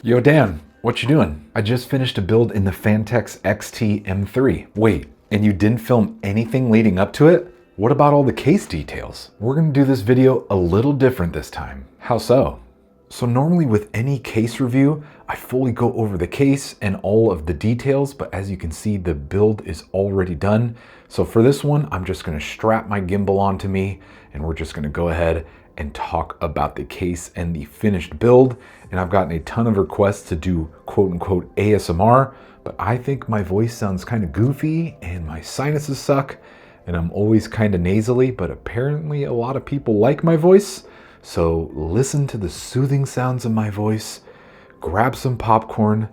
Yo Dan, what you doing? I just finished a build in the Phanteks XT M3. Wait, and you didn't film anything leading up to it? What about all the case details? We're gonna do this video a little different this time. How so? So normally with any case review, I fully go over the case and all of the details, but as you can see, the build is already done. So for this one, I'm just gonna strap my gimbal onto me and we're just gonna go ahead and talk about the case and the finished build. And I've gotten a ton of requests to do quote unquote ASMR, but I think my voice sounds kind of goofy and my sinuses suck and I'm always kind of nasally, but apparently a lot of people like my voice. So listen to the soothing sounds of my voice, grab some popcorn,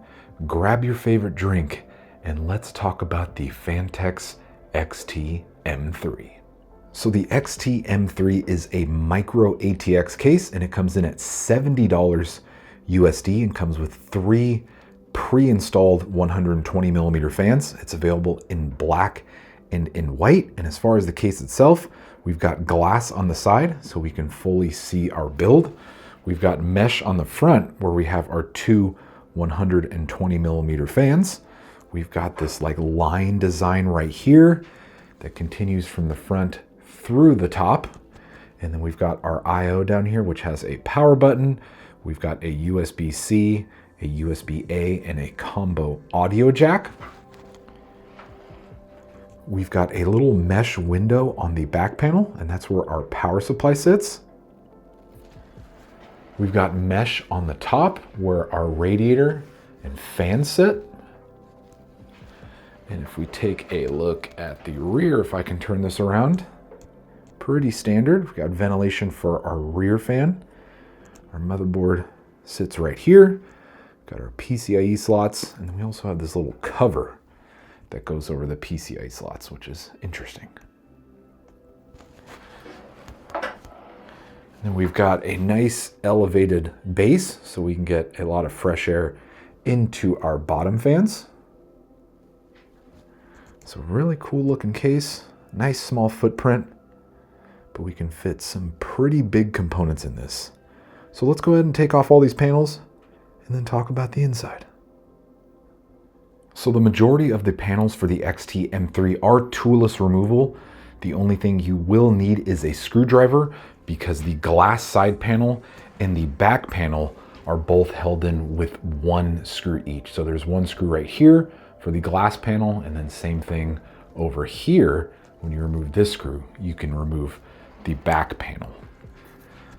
grab your favorite drink, and let's talk about the Phanteks XT M3. So the XT M3 is a micro ATX case and it comes in at $70 USD and comes with 3 pre-installed 120mm fans. It's available in black and in white. And as far as the case itself, we've got glass on the side so we can fully see our build. We've got mesh on the front where we have our 2 120mm fans. We've got this like line design right here that continues from the front through the top. And then we've got our I/O down here, which has a power button. We've got a USB-C, a USB-A, and a combo audio jack. We've got a little mesh window on the back panel, and that's where our power supply sits. We've got mesh on the top where our radiator and fan sit. And if we take a look at the rear, if I can turn this around, pretty standard. We've got ventilation for our rear fan. Our motherboard sits right here. Got our PCIe slots, and then we also have this little cover that goes over the PCIe slots, which is interesting. And then we've got a nice elevated base so we can get a lot of fresh air into our bottom fans. So really cool looking case, nice small footprint, but we can fit some pretty big components in this. So let's go ahead and take off all these panels and then talk about the inside. So the majority of the panels for the XT M3 are toolless removal. The only thing you will need is a screwdriver because the glass side panel and the back panel are both held in with 1 screw each. So there's 1 screw right here for the glass panel, and then same thing over here. When you remove this screw, you can remove the back panel.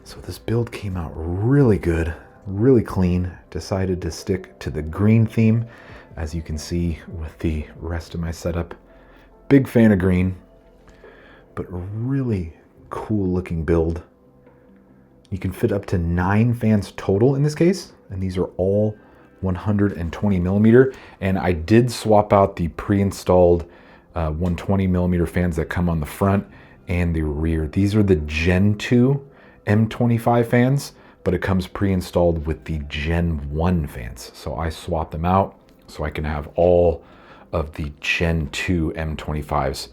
So this build came out really good, really clean. Decided to stick to the green theme, as you can see with the rest of my setup. Big fan of green, but really cool looking build. You can fit up to 9 fans total in this case, and these are all 120mm. And I did swap out the pre-installed 120mm fans that come on the front and the rear. These are the Gen 2 M25 fans, but it comes pre-installed with the Gen 1 fans. So I swapped them out so I can have all of the Gen 2 M25s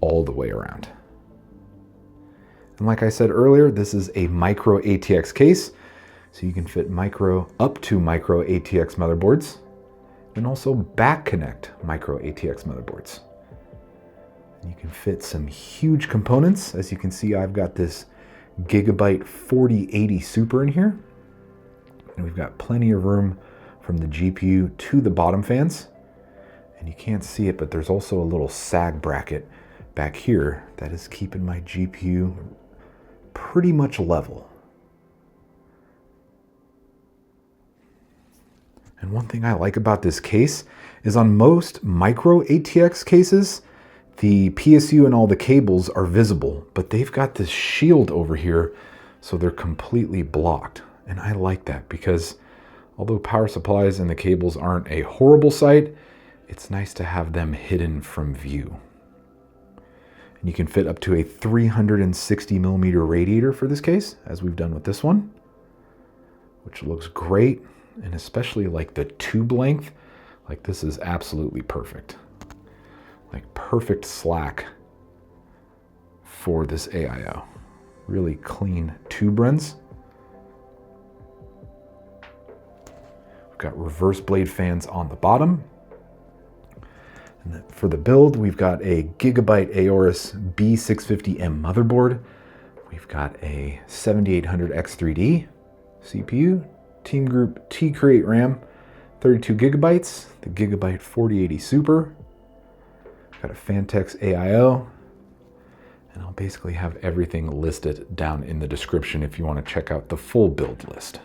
all the way around. And like I said earlier, this is a micro ATX case, so you can fit up to micro ATX motherboards and also back connect micro ATX motherboards. And you can fit some huge components. As you can see, I've got this Gigabyte 4080 Super in here. And we've got plenty of room from the GPU to the bottom fans. And you can't see it, but there's also a little sag bracket back here that is keeping my GPU pretty much level. And one thing I like about this case is on most micro ATX cases, the PSU and all the cables are visible, but they've got this shield over here, so they're completely blocked. And I like that because although power supplies and the cables aren't a horrible sight, it's nice to have them hidden from view. And you can fit up to a 360mm radiator for this case, as we've done with this one, which looks great. And especially like the tube length, like this is absolutely perfect. Like perfect slack for this AIO. Really clean tube runs. We've got reverse blade fans on the bottom. And for the build, we've got a Gigabyte Aorus B650M motherboard. We've got a 7800 X3D CPU, Team Group T-Create RAM, 32 gigabytes, the Gigabyte 4080 Super. Got a Phanteks AIO, and I'll basically have everything listed down in the description if you want to check out the full build list,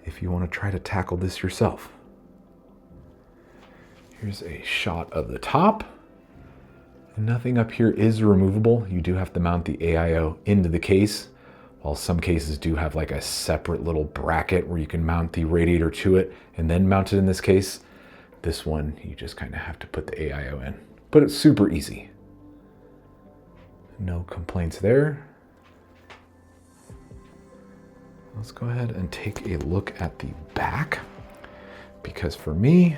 if you want to try to tackle this yourself. Here's a shot of the top. Nothing up here is removable. You do have to mount the AIO into the case, while some cases do have like a separate little bracket where you can mount the radiator to it and then mount it in this case. This one, you just kind of have to put the AIO in, but it's super easy. No complaints there. Let's go ahead and take a look at the back, because for me,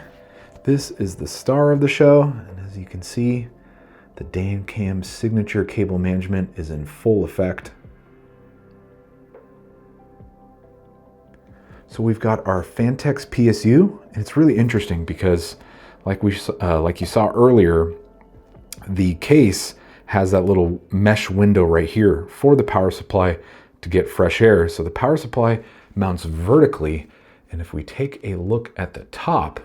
this is the star of the show. And as you can see, the Dancam signature cable management is in full effect. So we've got our Phanteks PSU, and it's really interesting because like you saw earlier, the case has that little mesh window right here for the power supply to get fresh air. So the power supply mounts vertically, and if we take a look at the top,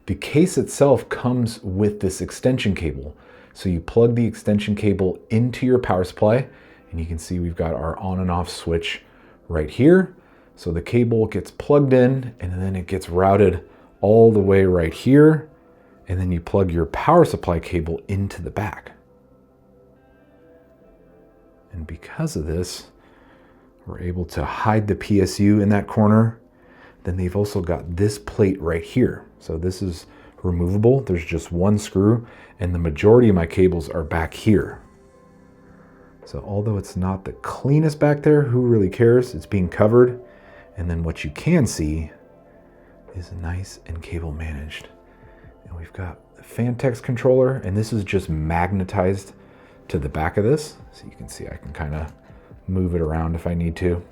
the case itself comes with this extension cable. So you plug the extension cable into your power supply, and you can see we've got our on and off switch right here. So the cable gets plugged in, and then it gets routed all the way right here, and then you plug your power supply cable into the back. And because of this, we're able to hide the PSU in that corner. Then they've also got this plate right here. So this is removable. There's just one screw, and the majority of my cables are back here. So although it's not the cleanest back there, who really cares? It's being covered. And then what you can see is nice and cable managed. And we've got the Phanteks controller, and this is just magnetized to the back of this. So you can see I can kind of move it around if I need to.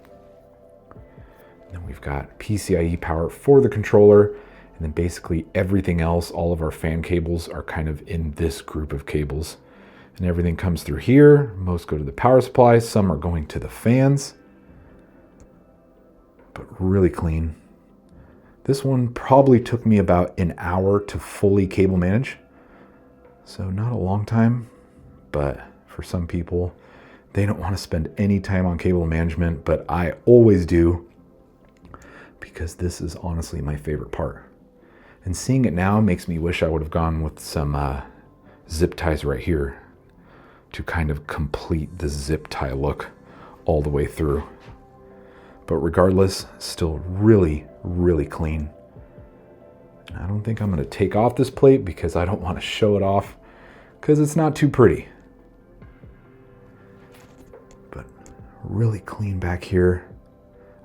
And then we've got PCIe power for the controller, and then basically everything else, all of our fan cables are kind of in this group of cables. And everything comes through here. Most go to the power supply, some are going to the fans. But really clean. This one probably took me about an hour to fully cable manage. So not a long time, but for some people, they don't want to spend any time on cable management, but I always do, because this is honestly my favorite part. And seeing it now makes me wish I would have gone with some zip ties right here to kind of complete the zip tie look all the way through. But regardless, still really, really clean. And I don't think I'm going to take off this plate because I don't want to show it off because it's not too pretty. But really clean back here.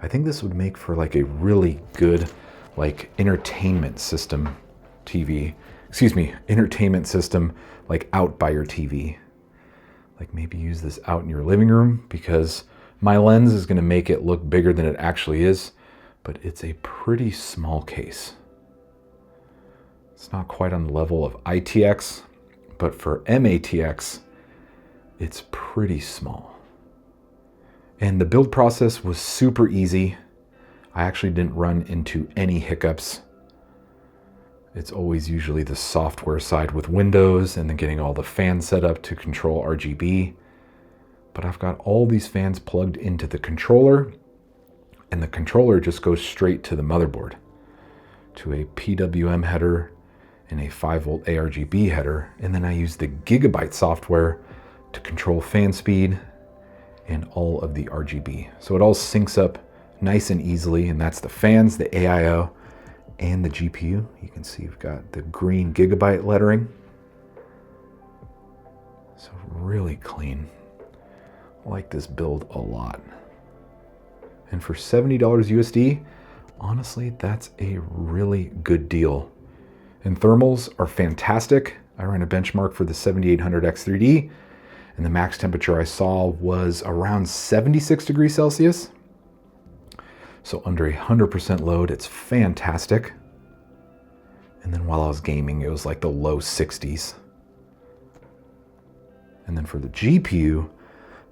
I think this would make for like a really good like entertainment system TV. Excuse me, entertainment system like out by your TV. Like maybe use this out in your living room, because my lens is going to make it look bigger than it actually is, but it's a pretty small case. It's not quite on the level of ITX, but for m-ATX, it's pretty small. And the build process was super easy. I actually didn't run into any hiccups. It's always usually the software side with Windows and then getting all the fans set up to control RGB. But I've got all these fans plugged into the controller, and the controller just goes straight to the motherboard, to a PWM header and a 5-volt ARGB header. And then I use the Gigabyte software to control fan speed and all of the RGB. So it all syncs up nice and easily, and that's the fans, the AIO, and the GPU. You can see we've got the green Gigabyte lettering. So really clean. I like this build a lot. And for $70 USD, honestly, that's a really good deal. And thermals are fantastic. I ran a benchmark for the 7800 X3D, and the max temperature I saw was around 76 degrees Celsius. So under 100% load, it's fantastic. And then while I was gaming, it was like the low 60s. And then for the GPU,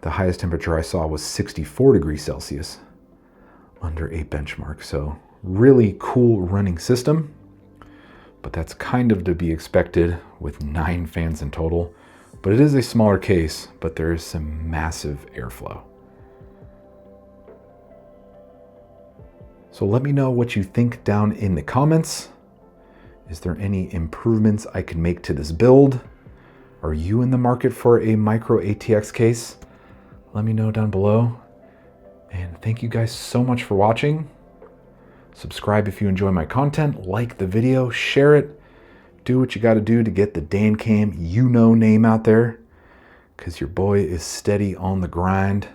the highest temperature I saw was 64 degrees Celsius under a benchmark. So really cool running system, but that's kind of to be expected with 9 fans in total. But it is a smaller case, but there is some massive airflow. So let me know what you think down in the comments. Is there any improvements I can make to this build? Are you in the market for a micro ATX case? Let me know down below. And thank you guys so much for watching. Subscribe if you enjoy my content, like the video, share it. Do what you got to do to get the Dankamyouknow name out there, because your boy is steady on the grind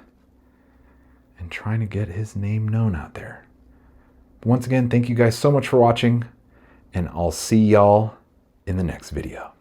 and trying to get his name known out there. Once again, thank you guys so much for watching, and I'll see y'all in the next video.